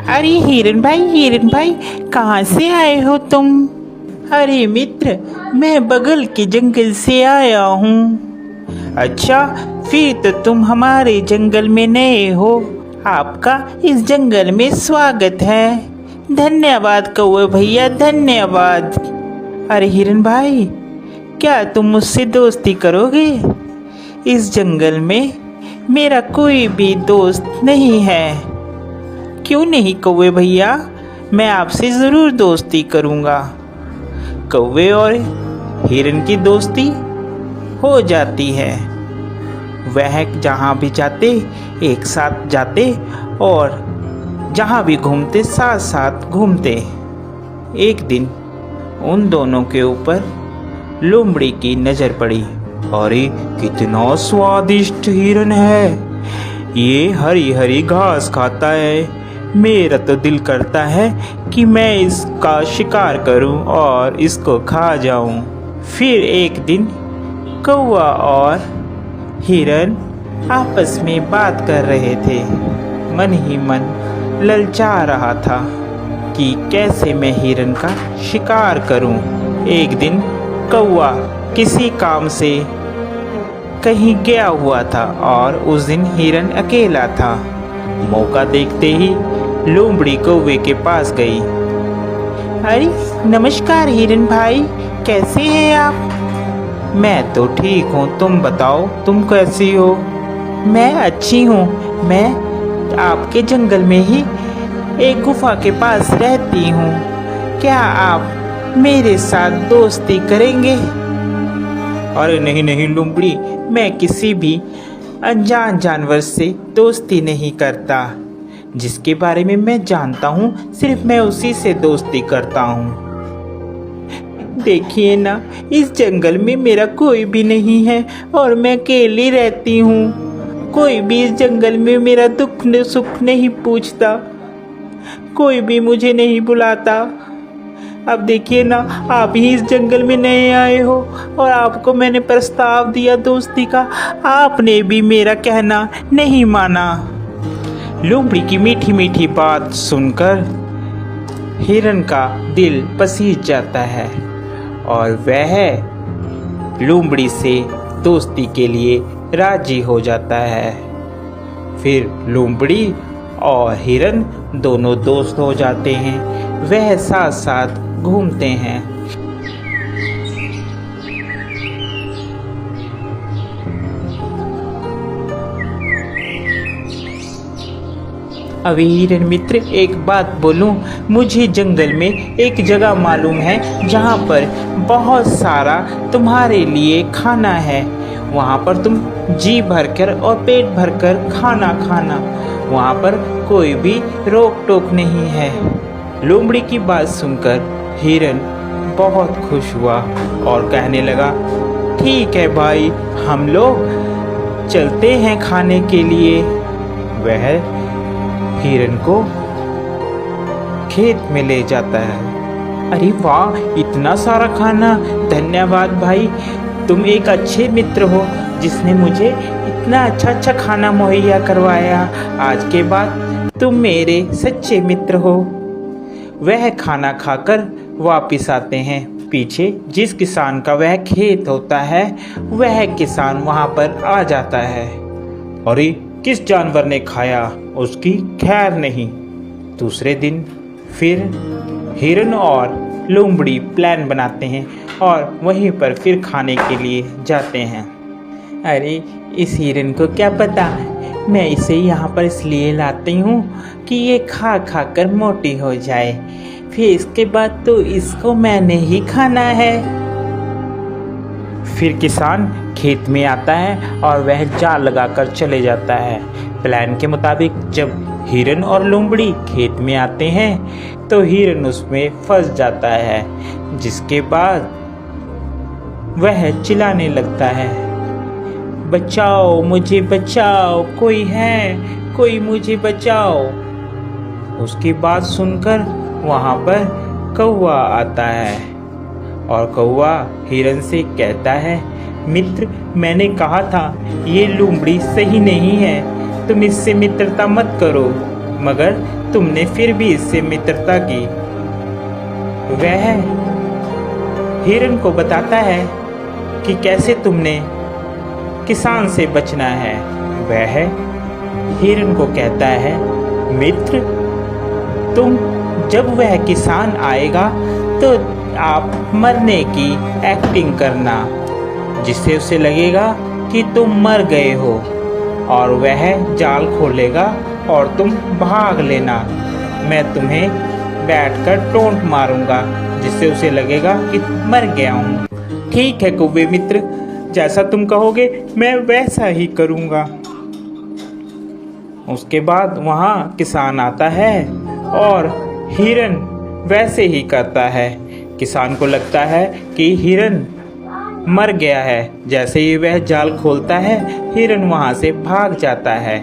अरे हिरन भाई कहाँ से आए हो तुम? अरे मित्र, मैं बगल के जंगल से आया हूँ। अच्छा, फिर तो तुम हमारे जंगल में नए हो। आपका इस जंगल में स्वागत है। धन्यवाद कौवे भैया, धन्यवाद। अरे हिरन भाई, क्या तुम मुझसे दोस्ती करोगे? इस जंगल में मेरा कोई भी दोस्त नहीं है। क्यों नहीं कौवे भैया, मैं आपसे ज़रूर दोस्ती करूँगा। कौवे और हिरन की दोस्ती हो जाती है। वह जहाँ भी जाते एक साथ जाते और जहाँ भी घूमते साथ साथ घूमते। एक दिन उन दोनों के ऊपर लोमड़ी की नज़र पड़ी। अरे कितना स्वादिष्ट हिरन है, ये हरी हरी घास खाता है। मेरा तो दिल करता है कि मैं इसका शिकार करूं और इसको खा जाऊं। फिर एक दिन कौवा और हिरन आपस में बात कर रहे थे। मन ही मन ललचा रहा था कि कैसे मैं हिरन का शिकार करूं। एक दिन कौवा किसी काम से कहीं गया हुआ था और उस दिन हिरन अकेला था। मौका देखते ही लोमड़ी कौवे के पास गई। अरे नमस्कार हिरन भाई, कैसे हैं आप? मैं तो ठीक हूँ, तुम बताओ तुम कैसी हो? मैं अच्छी हूँ। मैं आपके जंगल में ही एक गुफा के पास रहती हूँ। क्या आप मेरे साथ दोस्ती करेंगे? अरे नहीं नहीं लोमड़ी, मैं किसी भी अनजान जानवर से दोस्ती नहीं करता। जिसके बारे में मैं जानता हूँ सिर्फ मैं उसी से दोस्ती करता हूँ। देखिए ना, इस जंगल में मेरा कोई भी नहीं है और मैं अकेली रहती हूँ। कोई भी इस जंगल में मेरा दुख सुख नहीं पूछता, कोई भी मुझे नहीं बुलाता। अब देखिए ना, आप ही इस जंगल में नए आए हो और आपको मैंने प्रस्ताव दिया दोस्ती का, आपने भी मेरा कहना नहीं माना। लोमड़ी की मीठी मीठी बात सुनकर हिरन का दिल पसीज जाता है और वह लोमड़ी से दोस्ती के लिए राजी हो जाता है। फिर लोमड़ी और हिरन दोनों दोस्त हो जाते हैं। वह साथ साथ घूमते हैं। अभी हिरन मित्र, एक बात बोलूं, मुझे जंगल में एक जगह मालूम है जहां पर बहुत सारा तुम्हारे लिए खाना है। वहां पर तुम जी भरकर और पेट भरकर खाना खाना, वहां पर कोई भी रोक टोक नहीं है। लोमड़ी की बात सुनकर हिरन बहुत खुश हुआ और कहने लगा, ठीक है भाई, हम लोग चलते हैं खाने के लिए। वह हिरन को खेत में ले जाता है। अरे वाह, इतना सारा खाना! धन्यवाद भाई, तुम एक अच्छे मित्र हो जिसने मुझे इतना अच्छा खाना मुहैया करवाया। आज के बाद तुम मेरे सच्चे मित्र हो। वह खाना खाकर वापिस आते हैं। पीछे जिस किसान का वह खेत होता है, वह किसान वहां पर आ जाता है। अरे किस जानवर ने खाया, उसकी खैर नहीं। दूसरे दिन फिर हिरन और लोमड़ी प्लान बनाते हैं और वहीं पर फिर खाने के लिए जाते हैं। अरे इस हिरन को क्या पता, मैं इसे यहाँ पर इसलिए लाती हूँ कि ये खा खा कर मोटी हो जाए, फिर इसके बाद तो इसको मैंने ही खाना है। फिर किसान खेत में आता है और वह जाल लगाकर चले जाता है। प्लान के मुताबिक जब हिरन और लोमड़ी खेत में आते हैं तो हिरन उसमें फंस जाता है, जिसके बाद वह चिल्लाने लगता है, बचाओ मुझे बचाओ, कोई है, कोई मुझे बचाओ। उसकी बात सुनकर वहाँ पर कौवा आता है और कौवा हिरन से कहता है, मित्र, मैंने कहा था ये लोमड़ी सही नहीं है, तुम इससे मित्रता मत करो, मगर तुमने फिर भी इससे मित्रता की। वह हिरन को बताता है कि कैसे तुमने किसान से बचना है। वह हिरन को कहता है, मित्र, तुम जब वह किसान आएगा तो आप मरने की एक्टिंग करना, जिससे उसे लगेगा कि तुम मर गए हो, और वह जाल खोलेगा और तुम भाग लेना। मैं तुम्हें बैठकर टोंट मारूंगा, जिससे उसे लगेगा कि मर गया हूँ। ठीक है कौवे मित्र, जैसा तुम कहोगे मैं वैसा ही करूँगा। उसके बाद वहाँ किसान आता है और हिरन वैसे ही करता है। किसान को लगता है कि हिरन मर गया है। जैसे ही वह जाल खोलता है, हिरन वहाँ से भाग जाता है।